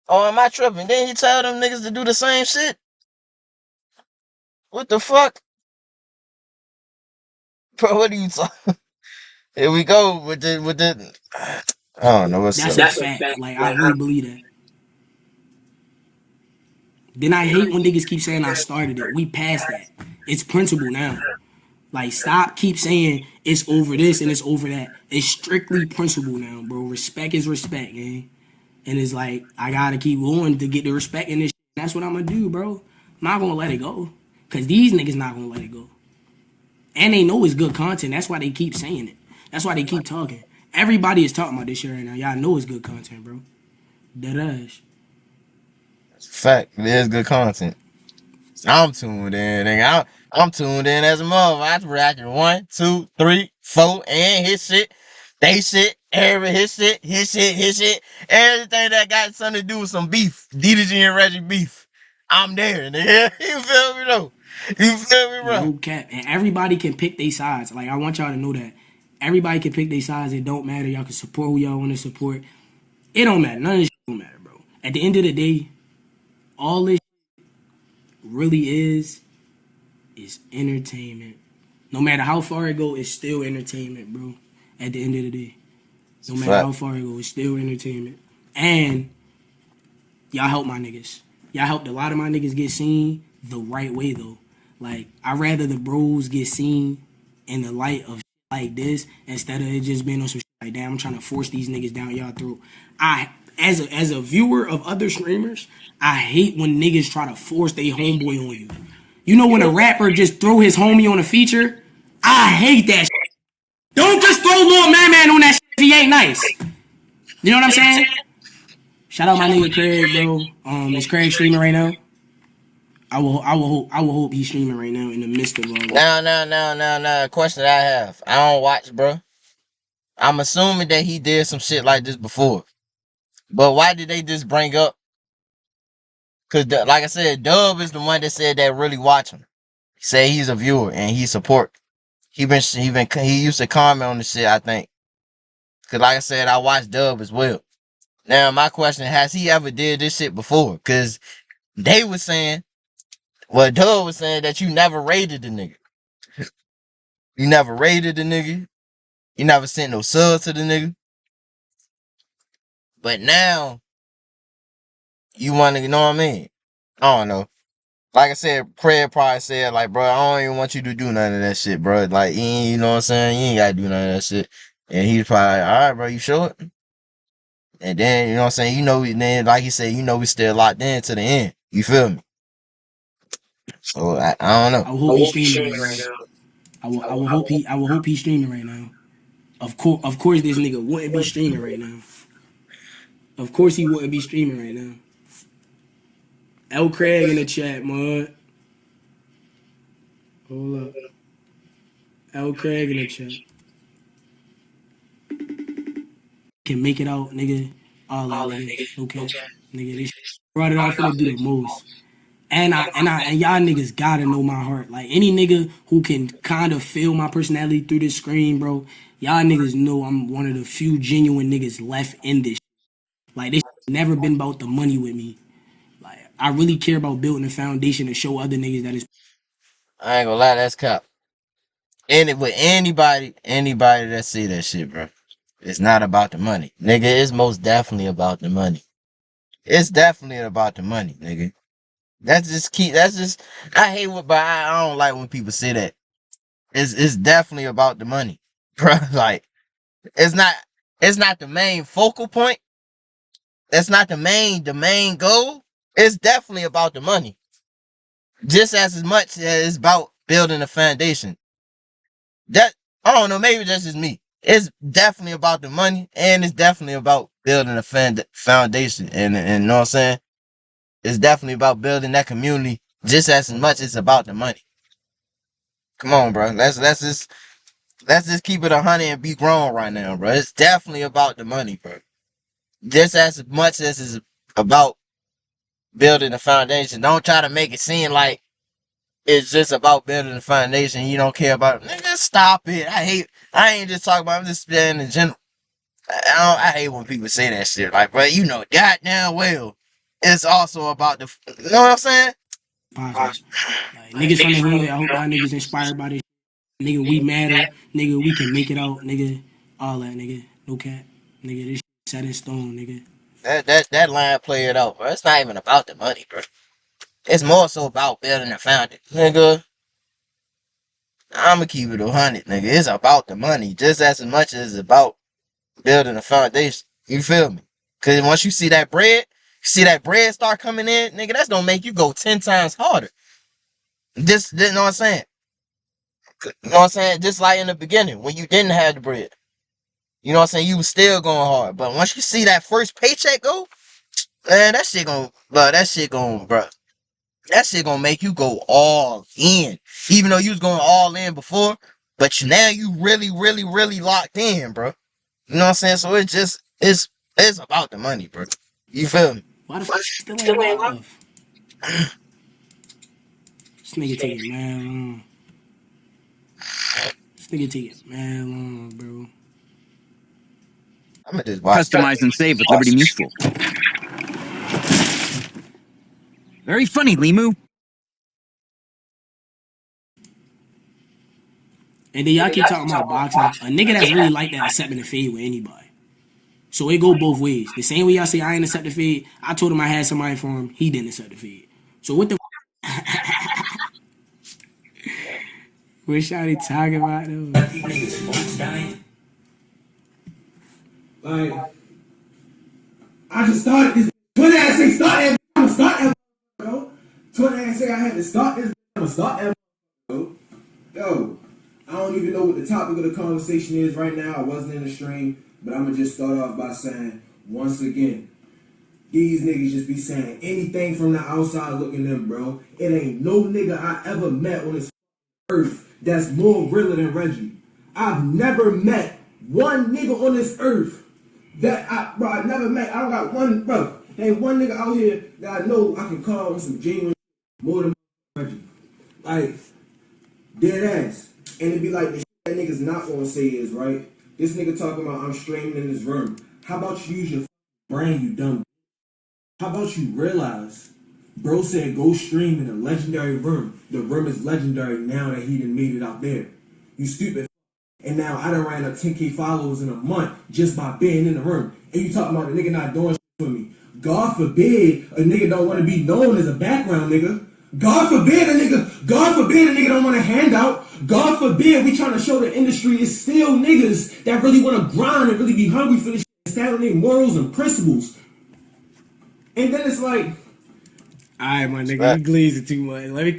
Oh, am I tripping? Then you tell them niggas to do the same shit? What the fuck? Bro, what are you talking? Here we go with the I don't know what's That's up. a fact. Like I really believe that. Then I hate when niggas keep saying I started it. We passed that. It's principle now. Like stop keep saying it's over this and it's over that. It's strictly principle now, bro. Respect is respect, man. And it's like I gotta keep going to get the respect in this shit. That's what I'm gonna do, bro. I'm not gonna let it go. Cause these niggas not gonna let it go. And they know it's good content. That's why they keep saying it. That's why they keep talking. Everybody is talking about this shit right now. Y'all know it's good content, bro. Dead ass. Fact, it is good content. I'm tuned in, nigga. I'm tuned in as a mother. I reacted 1, 2, 3, 4, and his shit, they shit, his shit, everything that got something to do with some beef, DDG and Reggie beef. I'm there, nigga. You feel me though? You feel me, bro? No cap. And everybody can pick their sides. Like I want y'all to know that. Everybody can pick their sides. It don't matter. Y'all can support who y'all want to support. It don't matter. None of this shit don't matter, bro. At the end of the day, all this really is entertainment. No matter how far it go, it's still entertainment, bro. At the end of the day. No matter how far it go, it's still entertainment. And y'all help my niggas. Y'all helped a lot of my niggas get seen the right way though. Like I'd rather the bros get seen in the light of like this instead of it just being on some shit like damn, I'm trying to force these niggas down y'all throat. I as a viewer of other streamers, I hate when niggas try to force their homeboy on you. You know when a rapper just throw his homie on a feature? I hate that shit. Don't just throw Lil Man on that shit if he ain't nice. You know what I'm saying? Shout out my nigga Craig, bro. Is Craig streaming right now? I will hope he's streaming right now in the midst of all that. Now. Question that I have. I don't watch, bro. I'm assuming that he did some shit like this before. But why did they just bring up? Cause like I said, Dub is the one that said that really watch him. He said he's a viewer and he support. He used to comment on the shit, I think. Cause like I said, I watched Dub as well. Now my question, has he ever did this shit before? Cause they was saying, well, Dub was saying that you never raided the nigga. You never raided the nigga. You never sent no sub to the nigga. But now you want to, you know what I mean? I don't know. Like I said, Craig probably said, like, bro, I don't even want you to do none of that shit, bro. Like, you know what I'm saying? You ain't got to do none of that shit. And he's probably like, all right, bro, you sure? And then, you know what I'm saying? You know, then, like he said, you know, we still locked in to the end. You feel me? So, I don't know. I will hope he's streaming right now. I will hope he's streaming right now. Of course this nigga wouldn't be streaming right now. Of course he wouldn't be streaming right now. L Craig in the chat, mud. Hold up. L Craig in the chat. Can make it out, nigga. All that, nigga. Okay. Nigga, they brought it out for to do the most. And y'all niggas gotta know my heart. Like any nigga who can kind of feel my personality through this screen, bro. Y'all niggas know I'm one of the few genuine niggas left in this. Like this never been about the money with me. Like I really care about building a foundation to show other niggas that it's. I ain't gonna lie, that's cap. With anybody that see that shit, bro. It's not about the money. Nigga, it's most definitely about the money. It's definitely about the money, nigga. That's just I hate but I don't like when people say that. It's definitely about the money. Bro, like it's not the main focal point. That's not the main goal. It's definitely about the money. Just as much as it's about building a foundation. That I don't know, maybe that's just me. It's definitely about the money and it's definitely about building a foundation. And you know what I'm saying? It's definitely about building that community just as much as about the money. Come on, bro. Let's just keep it 100 and be grown right now, bro. It's definitely about the money, bro. Just as much as it's about building the foundation. Don't try to make it seem like it's just about building the foundation. You don't care about it. Nigga, stop it. I ain't just talking about, I'm just saying in general. I hate when people say that shit. Like, bro, you know goddamn well it's also about the, you know what I'm saying? Positive. Like, niggas from the hood, I hope y'all niggas inspired by this. Nigga, we matter. Nigga, we can make it out. Nigga, all that, nigga. No cap. Nigga, this shit set in stone, nigga. That line play it out, bro. It's not even about the money, bro. It's more so about building the foundation. Nigga, I'ma keep it 100, nigga. It's about the money just as much as it's about building a foundation. You feel me? Cause once you see that bread start coming in, nigga, that's gonna make you go 10 times harder. Just, you know what I'm saying? You know what I'm saying? Just like in the beginning, when you didn't have the bread. You know what I'm saying? You was still going hard. But once you see that first paycheck go, man, that shit gonna, bro. That shit gonna make you go all in. Even though you was going all in before, but now you really, really, really locked in, bro. You know what I'm saying? So it's about the money, bro. You feel me? Why the fuck still ain't live? This nigga taking mad long. This nigga taking mad long, bro. I'm gonna just watch. Customize and save with Liberty Mutual. Very funny, Limu. And then y'all keep talking about boxing. A nigga that's really like that accepting the fade with anybody. So it go both ways. The same way y'all say I ain't accept the fade, I told him I had somebody for him. He didn't accept the fade. So what the what y'all talking about though? Like, I just started this. 20 ass ain't started. I'm gonna start that, bro. 20 ass say I had to start this. I'm gonna start that, bro. Yo, I don't even know what the topic of the conversation is right now. I wasn't in the stream, but I'm gonna just start off by saying, once again, these niggas just be saying anything from the outside looking in, bro. It ain't no nigga I ever met on this earth that's more realer than Reggie. I've never met one nigga on this earth that I never met. I don't got one, bro. There ain't one nigga out here that I know I can call on some genuine more than Reggie. Like, dead ass. And it be like, the shit that niggas not gonna say is, right? This nigga talking about I'm streaming in this room. How about you use your brain, you dumb? How about you realize, bro said go stream in a legendary room. The room is legendary now that he done made it out there. You stupid. And now I done ran up 10K followers in a month just by being in the room. And you talking about a nigga not doing shit for me. God forbid a nigga don't want to be known as a background nigga. God forbid a nigga don't want a handout. God forbid we trying to show the industry is still niggas that really want to grind and really be hungry for this shit and stand on their morals and principles. And then it's like, Alright, my nigga, you glazing too much. Let me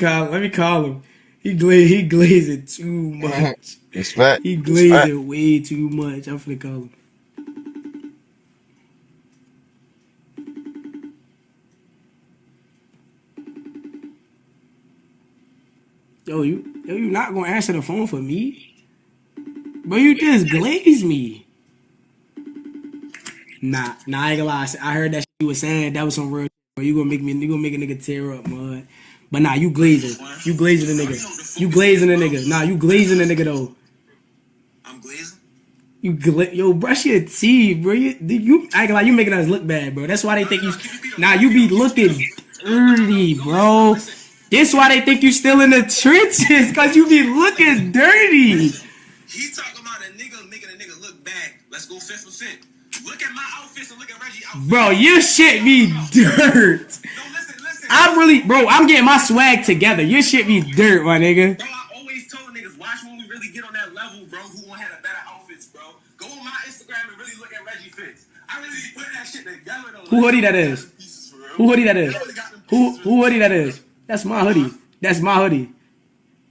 call him. He glazing too much. Respect. He glazing way too much. I'm finna call him. Yo, you not gonna answer the phone for me? Bro, you just glazed me. Nah, I ain't gonna lie. I heard that shit you was saying. That was some real shit, bro. You gonna make a nigga tear up, man. But nah, you glazing. You glazing the nigga. You glazing the nigga. Nah, you glazing the nigga though. I'm glazing. Yo, brush your teeth, bro. You I ain't gonna lie, you making us look bad, bro. That's why they think you. Nah, you be looking dirty, bro. That's why they think you still in the trenches, cause you be looking dirty. He talking about a nigga making a nigga look bad. Let's go fit for fit. Look at my outfits and look at Reggie's outfits. Bro, your shit be dirt. No, listen. I'm getting my swag together. Your shit be dirt, my nigga. Bro, I always told niggas, watch when we really get on that level, bro, who gonna have the better outfits, bro. Go on my Instagram and really look at Reggie fits. I really put that shit together, though. Who hoodie that is? Who hoodie that is? Who hoodie that is? That's my hoodie. That's my hoodie.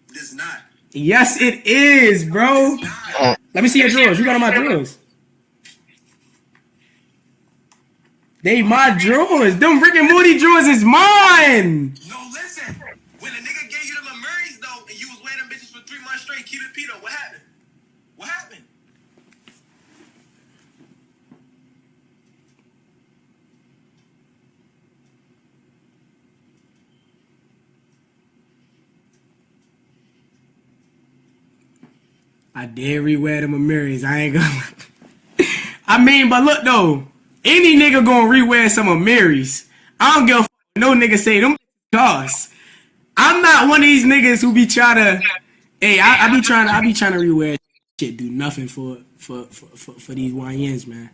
It's not. Yes, it is, bro. Let me see your drawers. You got on my drawers. They my drawers. Them Rick and Morty drawers is mine. No, listen. When a nigga gave you them Murrays though, and you was wearing them bitches for 3 months straight, keep it Pito, what happened? What happened? I dare rewear them Amiris. I ain't gonna. I mean, but look though, any nigga gonna rewear some Amiris. I don't give a fuck. No nigga say them costs. I'm not one of these niggas who be trying to. Hey, I be trying to rewear shit. Do nothing for these YNs, man.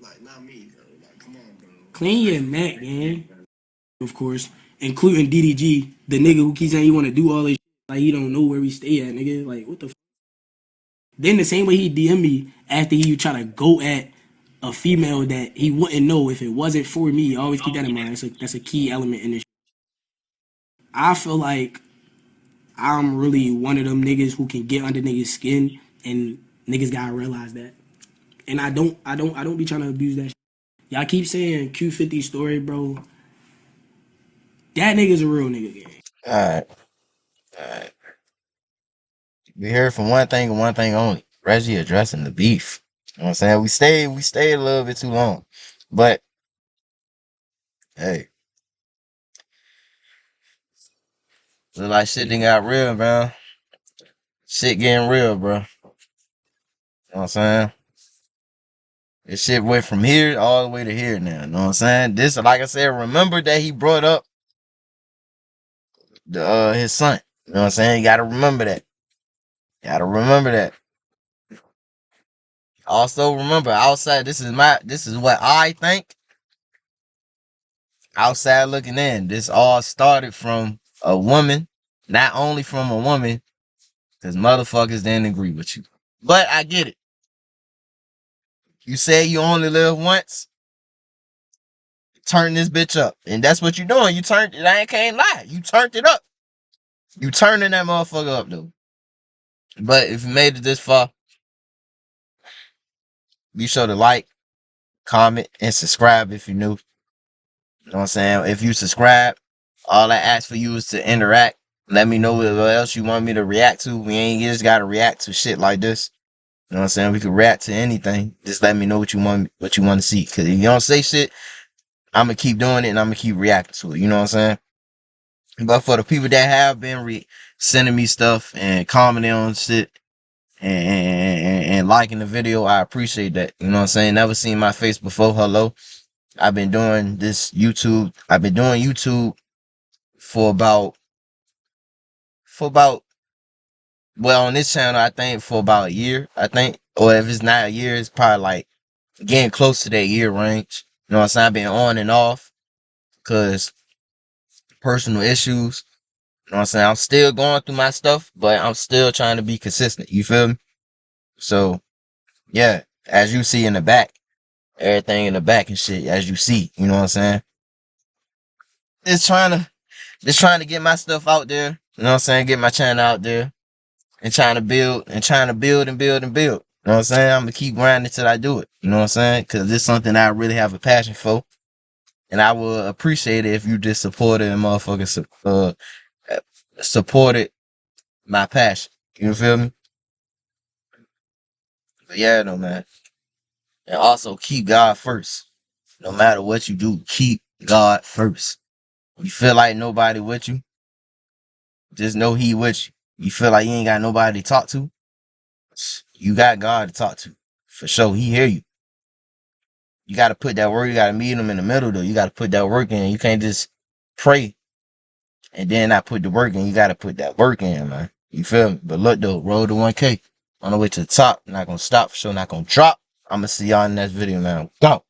Like, not me, bro. Like, come on, bro. Clean your neck, man. Of course, including DDG, the nigga who keeps saying he want to do all this shit, like he don't know where we stay at, nigga. Like, what the Then the same way he DM me after he try to go at a female that he wouldn't know if it wasn't for me. Always keep that in mind. That's a key element in this. I feel like I'm really one of them niggas who can get under niggas' skin, and niggas gotta realize that. And I don't be trying to abuse that shit. Y'all keep saying Q50 story, bro. That nigga's a real nigga, gang. Alright. We heard from one thing and one thing only. Reggie addressing the beef. You know what I'm saying? We stayed a little bit too long. But hey. Look like shit done got real, bro. Shit getting real, bro. You know what I'm saying? This shit went from here all the way to here now. You know what I'm saying? This, like I said, remember that he brought up the his son. You know what I'm saying? You gotta remember that. Also remember, outside, this is what I think. Outside looking in, this all started from a woman, not only from a woman, because motherfuckers didn't agree with you. But I get it. You say you only live once, turn this bitch up. And that's what you're doing. You turned it, I can't lie. You turned it up. You turning that motherfucker up, though. But if you made it this far, be sure to like, comment, and subscribe if you're new. You know what I'm saying? If you subscribe, all I ask for you is to interact. Let me know what else you want me to react to. We ain't just gotta react to shit like this. You know what I'm saying? We can react to anything. Just let me know what you want to see. Cause if you don't say shit, I'm gonna keep doing it and I'm gonna keep reacting to it. You know what I'm saying? But for the people that have been sending me stuff and commenting on shit and liking the video, I appreciate that. You know what I'm saying? Never seen my face before. Hello. I've been doing YouTube for about well, on this channel, I think for about a year, I think. Or if it's not a year, it's probably like getting close to that year range. You know what I'm saying? I've been on and off because personal issues. You know what I'm saying? I'm still going through my stuff, but I'm still trying to be consistent. You feel me? So, yeah, as you see in the back, everything in the back and shit, as you see, you know what I'm saying? Just trying to get my stuff out there. You know what I'm saying? Get my channel out there. And trying to build and build. You know what I'm saying? I'm gonna keep grinding till I do it. You know what I'm saying? Because it's something I really have a passion for. And I will appreciate it if you just supported and motherfuckers supported my passion. You feel me? But yeah, no, man. And also keep God first. No matter what you do, keep God first. You feel like nobody with you, just know he with you. You feel like you ain't got nobody to talk to, you got God to talk to. For sure, he hear you. You got to put that work. You got to meet him in the middle, though. You got to put that work in. You can't just pray and then not put the work in. You got to put that work in, man. You feel me? But look, though, roll to 1K. On the way to the top. Not going to stop, for sure. Not going to drop. I'm going to see y'all in the next video, man. Go.